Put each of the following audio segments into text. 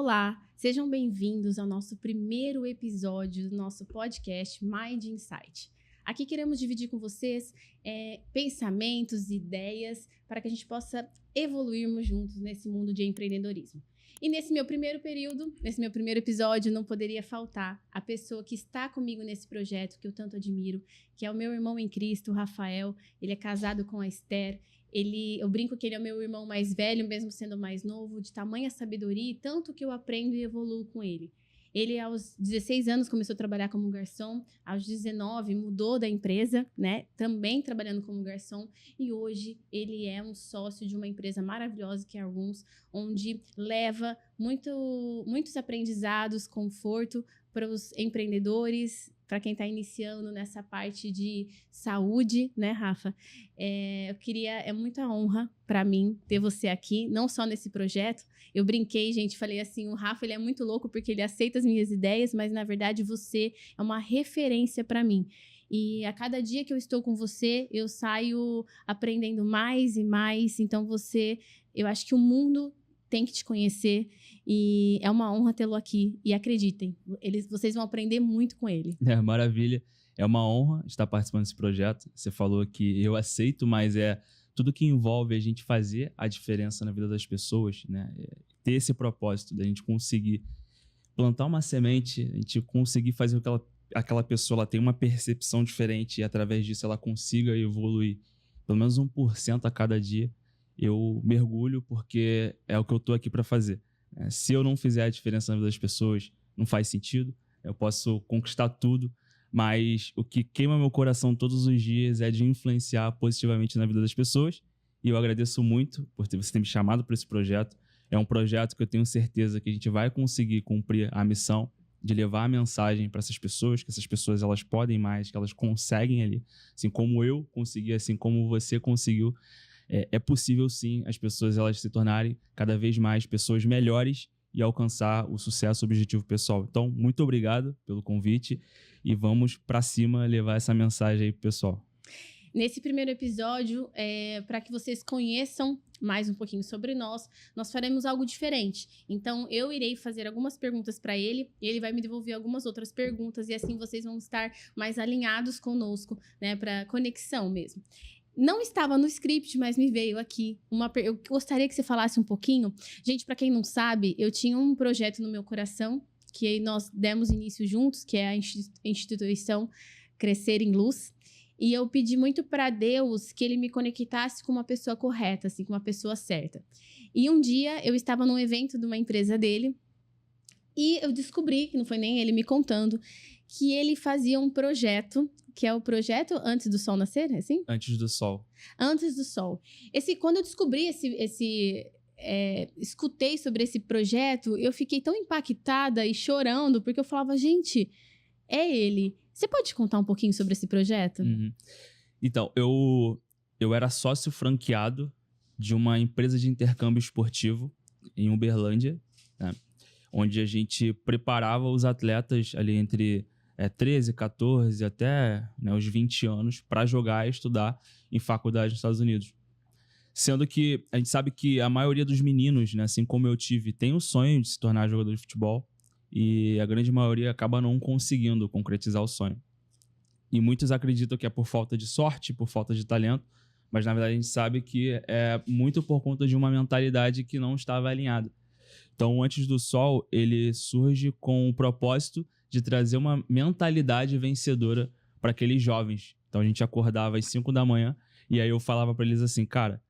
Olá, sejam bem-vindos ao nosso primeiro episódio do nosso podcast Mind Insight. Aqui queremos dividir com vocês pensamentos, ideias, para que a gente possa evoluirmos juntos nesse mundo de empreendedorismo. E nesse meu primeiro episódio, não poderia faltar a pessoa que está comigo nesse projeto, que eu tanto admiro, que é o meu irmão em Cristo, o Rafael. Ele é casado com a Esther. Eu brinco que ele é o meu irmão mais velho, mesmo sendo mais novo, de tamanha sabedoria, e tanto que eu aprendo e evoluo com ele. Ele, aos 16 anos, começou a trabalhar como garçom. Aos 19, mudou da empresa, né? Também trabalhando como garçom. E hoje, ele é um sócio de uma empresa maravilhosa, que é a Rooms, onde leva muitos aprendizados, conforto para os empreendedores, para quem está iniciando nessa parte de saúde, né, Rafa? É muita honra para mim ter você aqui, não só nesse projeto. Eu brinquei, gente, falei assim, o Rafa ele é muito louco porque ele aceita as minhas ideias, mas na verdade você é uma referência para mim. E a cada dia que eu estou com você, eu saio aprendendo mais e mais. Então eu acho que o mundo tem que te conhecer e é uma honra tê-lo aqui. E acreditem, vocês vão aprender muito com ele. Maravilha. É uma honra estar participando desse projeto. Você falou que eu aceito, mas é tudo que envolve a gente fazer a diferença na vida das pessoas, né? Ter esse propósito da gente conseguir plantar uma semente, a gente conseguir fazer com que aquela pessoa ela tenha uma percepção diferente e através disso ela consiga evoluir pelo menos 1% a cada dia. Eu mergulho porque é o que eu estou aqui para fazer. Se eu não fizer a diferença na vida das pessoas, não faz sentido. Eu posso conquistar tudo, mas o que queima meu coração todos os dias é de influenciar positivamente na vida das pessoas. E eu agradeço muito por você ter me chamado para esse projeto. É um projeto que eu tenho certeza que a gente vai conseguir cumprir a missão de levar a mensagem para essas pessoas, que essas pessoas elas podem mais, que elas conseguem ali, assim como eu consegui, assim como você conseguiu. É possível sim as pessoas elas se tornarem cada vez mais pessoas melhores e alcançar o sucesso, o objetivo pessoal. Então, muito obrigado pelo convite e vamos para cima levar essa mensagem aí pro pessoal. Nesse primeiro episódio, para que vocês conheçam mais um pouquinho sobre nós faremos algo diferente. Então, eu irei fazer algumas perguntas para ele e ele vai me devolver algumas outras perguntas e assim vocês vão estar mais alinhados conosco, né, para conexão mesmo. Não estava no script, mas me veio aqui eu gostaria que você falasse um pouquinho. Gente, para quem não sabe, eu tinha um projeto no meu coração que nós demos início juntos, que é a instituição Crescer em Luz. E eu pedi muito para Deus que ele me conectasse com uma pessoa correta, assim, com uma pessoa certa. E um dia eu estava num evento de uma empresa dele e eu descobri, que não foi nem ele me contando, que ele fazia um projeto, que é o projeto Antes do Sol Nascer, é assim? Antes do Sol. Antes do Sol. Quando eu descobri escutei sobre esse projeto, eu fiquei tão impactada e chorando, porque eu falava, gente, é ele. Você pode contar um pouquinho sobre esse projeto? Uhum. Então, eu era sócio franqueado de uma empresa de intercâmbio esportivo em Uberlândia, né? Onde a gente preparava os atletas ali entre 13, 14 até os 20 anos para jogar e estudar em faculdade nos Estados Unidos. Sendo que a gente sabe que a maioria dos meninos, né, assim como eu tive, tem o sonho de se tornar jogador de futebol e a grande maioria acaba não conseguindo concretizar o sonho. E muitos acreditam que é por falta de sorte, por falta de talento, mas na verdade a gente sabe que é muito por conta de uma mentalidade que não estava alinhada. Então, Antes do Sol, ele surge com o propósito de trazer uma mentalidade vencedora para aqueles jovens. Então, a gente acordava às 5 da manhã e aí eu falava para eles assim, cara,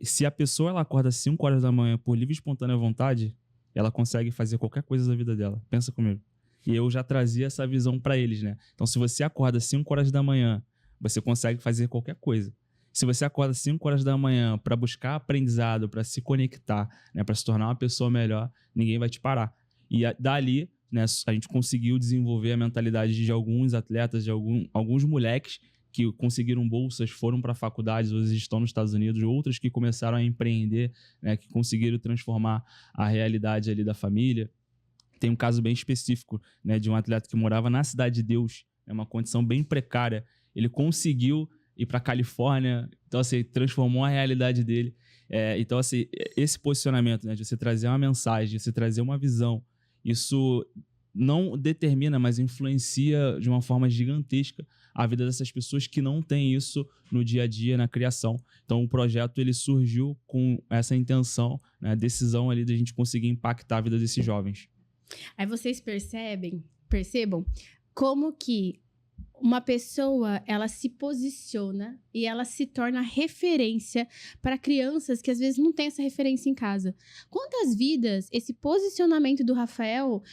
se a pessoa ela acorda às 5 horas da manhã por livre e espontânea vontade, ela consegue fazer qualquer coisa da vida dela. Pensa comigo. E eu já trazia essa visão para eles, né? Então, se você acorda às 5 horas da manhã, você consegue fazer qualquer coisa. Se você acorda às 5 horas da manhã para buscar aprendizado, para se conectar, né, para se tornar uma pessoa melhor, ninguém vai te parar. E dali, né, a gente conseguiu desenvolver a mentalidade de alguns atletas, de alguns moleques que conseguiram bolsas, foram para faculdades, hoje estão nos Estados Unidos, outros que começaram a empreender, né, que conseguiram transformar a realidade ali da família. Tem um caso bem específico, né, de um atleta que morava na Cidade de Deus, é uma condição bem precária. Ele conseguiu ir para a Califórnia, então assim, transformou a realidade dele. Então, assim, esse posicionamento, né, de você trazer uma mensagem, de você trazer uma visão, isso não determina, mas influencia de uma forma gigantesca a vida dessas pessoas que não têm isso no dia a dia, na criação. Então, o projeto ele surgiu com essa intenção, né, a decisão ali de a gente conseguir impactar a vida desses jovens. Aí vocês percebam como que uma pessoa, ela se posiciona e ela se torna referência para crianças que às vezes não têm essa referência em casa. Quantas vidas esse posicionamento do Rafael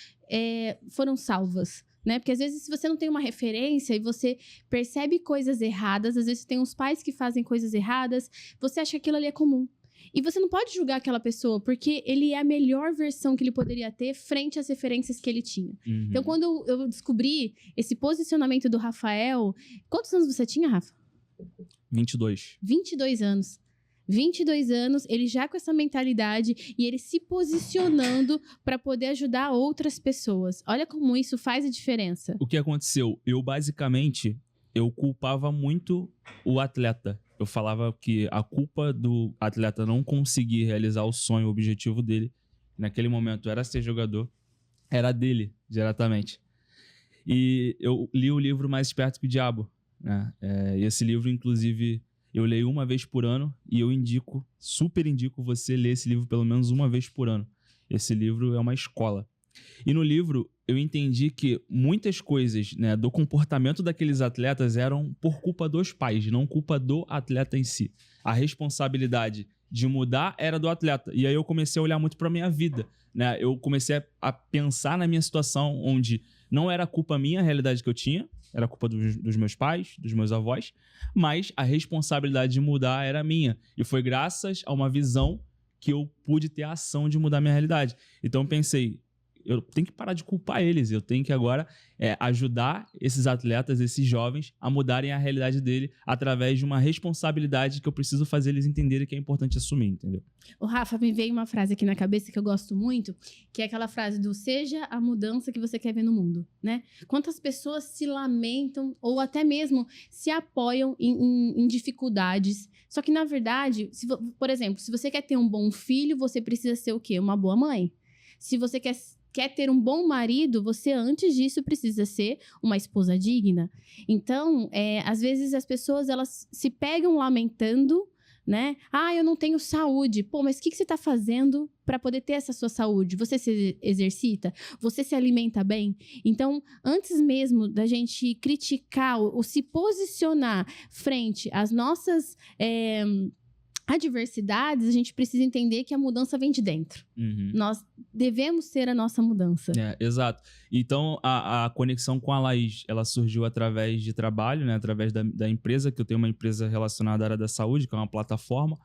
foram salvas? Né? Porque às vezes se você não tem uma referência e você percebe coisas erradas, às vezes tem uns pais que fazem coisas erradas, você acha que aquilo ali é comum. E você não pode julgar aquela pessoa, porque ele é a melhor versão que ele poderia ter frente às referências que ele tinha. Uhum. Então, quando eu descobri esse posicionamento do Rafael... Quantos anos você tinha, Rafa? 22. 22 anos. 22 anos, ele já com essa mentalidade e ele se posicionando para poder ajudar outras pessoas. Olha como isso faz a diferença. O que aconteceu? Eu culpava muito o atleta. Eu falava que a culpa do atleta não conseguir realizar o sonho, o objetivo dele, naquele momento era ser jogador, era dele, diretamente. E eu li o livro Mais Esperto que o Diabo, né? E esse livro, inclusive, eu leio uma vez por ano e eu super indico você ler esse livro pelo menos uma vez por ano. Esse livro é uma escola. E no livro eu entendi que muitas coisas, né, do comportamento daqueles atletas eram por culpa dos pais, não culpa do atleta em si. A responsabilidade de mudar era do atleta. E aí eu comecei a olhar muito para minha vida, né? Eu comecei a pensar na minha situação onde não era culpa minha a realidade que eu tinha, era culpa dos meus pais, dos meus avós, mas a responsabilidade de mudar era minha. E foi graças a uma visão que eu pude ter a ação de mudar minha realidade. Então eu pensei, eu tenho que parar de culpar eles, eu tenho que agora ajudar esses atletas, esses jovens, a mudarem a realidade dele através de uma responsabilidade que eu preciso fazer eles entenderem que é importante assumir, entendeu? O Rafa, me veio uma frase aqui na cabeça que eu gosto muito, que é aquela frase do seja a mudança que você quer ver no mundo, né? Quantas pessoas se lamentam ou até mesmo se apoiam em dificuldades, só que na verdade, por exemplo, se você quer ter um bom filho, você precisa ser o quê? Uma boa mãe. Se você quer ter um bom marido, você antes disso precisa ser uma esposa digna. Então, às vezes as pessoas elas se pegam lamentando, né? Ah, eu não tenho saúde. Pô, mas o que você está fazendo para poder ter essa sua saúde? Você se exercita? Você se alimenta bem? Então, antes mesmo da gente criticar ou se posicionar frente às nossas adversidades, a gente precisa entender que a mudança vem de dentro. Uhum. Nós devemos ser a nossa mudança. Exato. Então, a conexão com a Laís, ela surgiu através de trabalho, né? Através da empresa, que eu tenho uma empresa relacionada à área da saúde, que é uma plataforma,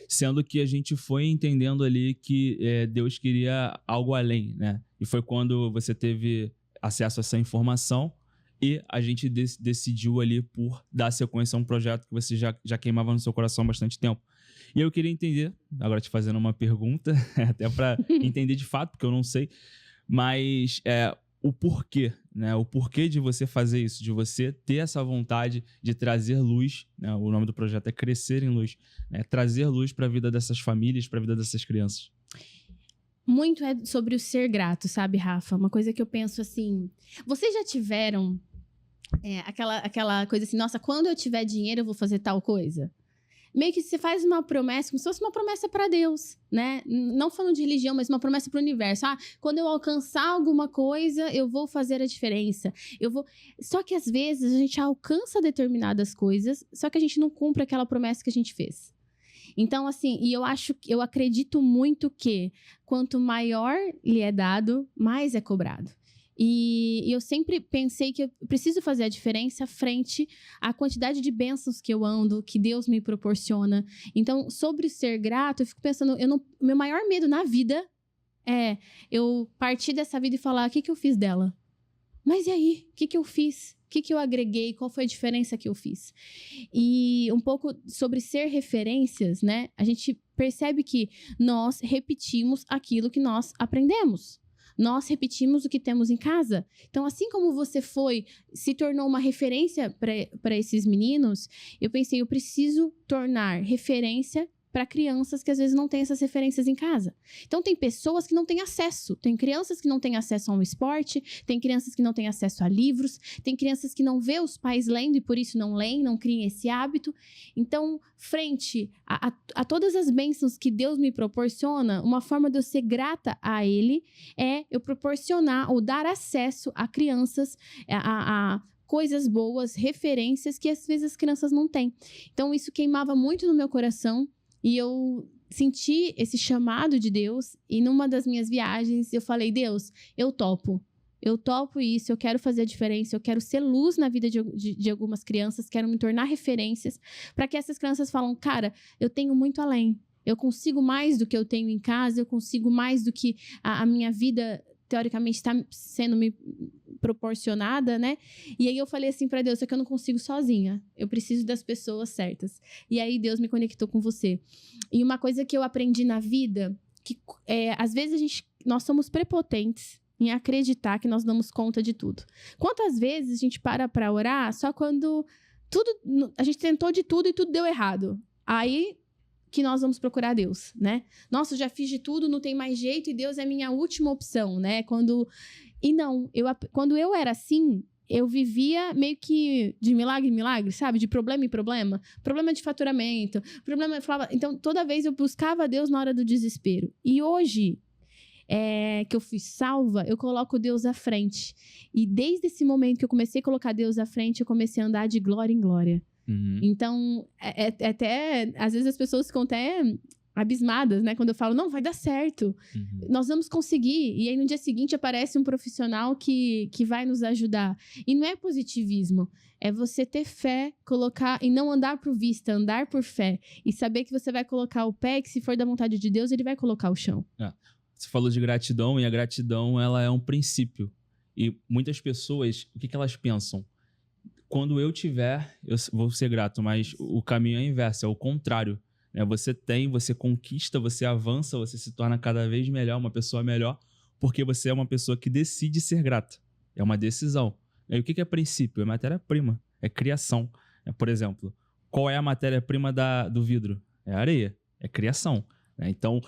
sendo que a gente foi entendendo ali que Deus queria algo além, né? E foi quando você teve acesso a essa informação e a gente decidiu ali por dar sequência a um projeto que você já queimava no seu coração há bastante tempo. E eu queria entender, agora te fazendo uma pergunta, até para entender de fato, porque eu não sei, mas o porquê, né? O porquê de você fazer isso, de você ter essa vontade de trazer luz, né? O nome do projeto é Crescer em Luz, né? Trazer luz para a vida dessas famílias, para a vida dessas crianças. Muito é sobre o ser grato, sabe, Rafa? Uma coisa que eu penso assim, vocês já tiveram aquela coisa assim, nossa, quando eu tiver dinheiro eu vou fazer tal coisa? Meio que você faz uma promessa, como se fosse uma promessa para Deus, né? Não falando de religião, mas uma promessa para o universo. Ah, quando eu alcançar alguma coisa, eu vou fazer a diferença. Só que às vezes a gente alcança determinadas coisas, só que a gente não cumpre aquela promessa que a gente fez. Então, assim, eu acredito muito que quanto maior lhe é dado, mais é cobrado. E eu sempre pensei que eu preciso fazer a diferença frente à quantidade de bênçãos que eu ando, que Deus me proporciona. Então, sobre ser grato, eu fico pensando, meu maior medo na vida é eu partir dessa vida e falar, o que eu fiz dela? Mas e aí? O que eu fiz? O que eu agreguei? Qual foi a diferença que eu fiz? E um pouco sobre ser referências, né? A gente percebe que nós repetimos aquilo que nós aprendemos. Nós repetimos o que temos em casa. Então, assim como você se tornou uma referência para esses meninos, eu pensei, eu preciso tornar referência para crianças que às vezes não têm essas referências em casa. Então tem pessoas que não têm acesso, tem crianças que não têm acesso a um esporte, tem crianças que não têm acesso a livros, tem crianças que não vê os pais lendo e por isso não leem, não criem esse hábito. Então, frente a todas as bênçãos que Deus me proporciona, uma forma de eu ser grata a Ele é eu proporcionar ou dar acesso a crianças a coisas boas, referências que às vezes as crianças não têm. Então, isso queimava muito no meu coração e eu senti esse chamado de Deus. E numa das minhas viagens, eu falei, Deus, eu topo isso, eu quero fazer a diferença, eu quero ser luz na vida de algumas crianças, quero me tornar referências, para que essas crianças falam, cara, eu tenho muito além, eu consigo mais do que eu tenho em casa, eu consigo mais do que a minha vida, teoricamente, está sendo me proporcionada, né? E aí eu falei assim para Deus, só que eu não consigo sozinha, eu preciso das pessoas certas. E aí Deus me conectou com você. E uma coisa que eu aprendi na vida, que às vezes nós somos prepotentes em acreditar que nós damos conta de tudo. Quantas vezes a gente para orar só quando a gente tentou de tudo e tudo deu errado? Aí que nós vamos procurar Deus, né? Nossa, eu já fiz de tudo, não tem mais jeito e Deus é a minha última opção, né? Quando eu era assim, eu vivia meio que de milagre em milagre, sabe? De problema em problema. Problema de faturamento, problema... Então, toda vez eu buscava Deus na hora do desespero. E hoje... que eu fui salva, eu coloco Deus à frente. E desde esse momento que eu comecei a colocar Deus à frente, eu comecei a andar de glória em glória. Uhum. Então, até às vezes as pessoas ficam até abismadas, né? Quando eu falo, não, vai dar certo. Uhum. Nós vamos conseguir. E aí no dia seguinte aparece um profissional que vai nos ajudar. E não é positivismo. É você ter fé, colocar e não andar por vista, andar por fé. E saber que você vai colocar o pé, que se for da vontade de Deus, ele vai colocar o chão. Você falou de gratidão e a gratidão ela é um princípio. E muitas pessoas, o que elas pensam? Quando eu tiver, eu vou ser grato, mas o caminho é inverso, é o contrário. Né? Você conquista, você avança, você se torna cada vez melhor, uma pessoa melhor, porque você é uma pessoa que decide ser grata. É uma decisão. E o que é princípio? É matéria-prima, é criação. Por exemplo, qual é a matéria-prima do vidro? É a areia, é criação. Então,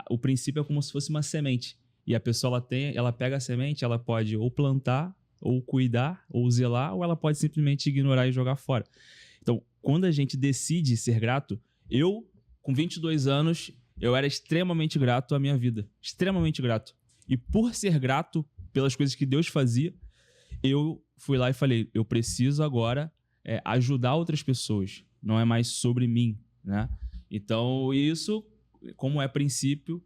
o princípio é como se fosse uma semente. E a pessoa, ela pega a semente, ela pode ou plantar, ou cuidar, ou zelar, ou ela pode simplesmente ignorar e jogar fora. Então, quando a gente decide ser grato, eu, com 22 anos, eu era extremamente grato à minha vida. Extremamente grato. E por ser grato pelas coisas que Deus fazia, eu fui lá e falei, eu preciso agora ajudar outras pessoas. Não é mais sobre mim, né? Então, isso... como é princípio,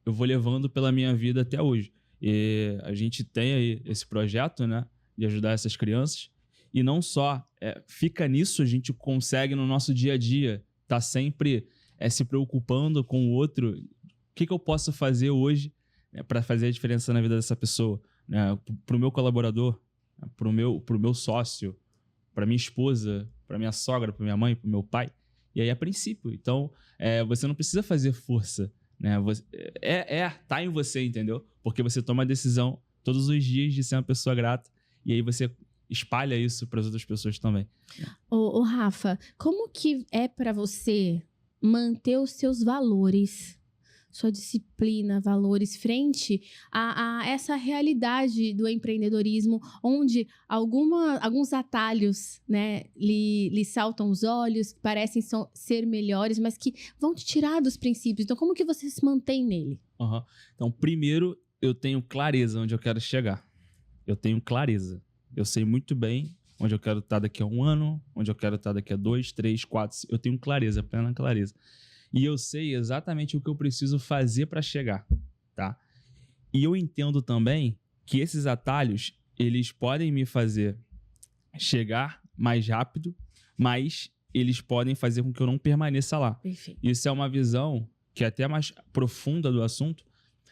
eu vou levando pela minha vida até hoje. E a gente tem aí esse projeto, né, de ajudar essas crianças. E não só fica nisso, a gente consegue no nosso dia a dia estar sempre se preocupando com o outro. O que eu posso fazer hoje para fazer a diferença na vida dessa pessoa? Né? Para o meu colaborador, para o meu sócio, para minha esposa, para minha sogra, para minha mãe, para o meu pai. E aí é princípio. Então, você não precisa fazer força. Né? Tá em você, entendeu? Porque você toma a decisão todos os dias de ser uma pessoa grata. E aí você espalha isso para as outras pessoas também. Ô, Rafa, como que é para você manter os seus valores, sua disciplina, valores, frente a essa realidade do empreendedorismo, onde alguns atalhos, né, lhe saltam os olhos, que parecem ser melhores, mas que vão te tirar dos princípios. Então, como que você se mantém nele? Uhum. Então, primeiro, eu tenho clareza onde eu quero chegar. Eu tenho clareza. Eu sei muito bem onde eu quero estar daqui a 1 ano, onde eu quero estar daqui a 2, 3, 4. Eu tenho clareza, plena clareza. E eu sei exatamente o que eu preciso fazer para chegar, tá? E eu entendo também que esses atalhos, eles podem me fazer chegar mais rápido, mas eles podem fazer com que eu não permaneça lá. Perfeito. Isso é uma visão que é até mais profunda do assunto,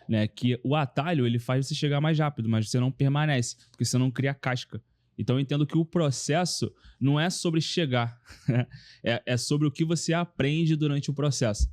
né? Que o atalho, ele faz você chegar mais rápido, mas você não permanece, porque você não cria casca. Então, eu entendo que o processo não é sobre chegar, é sobre o que você aprende durante o processo.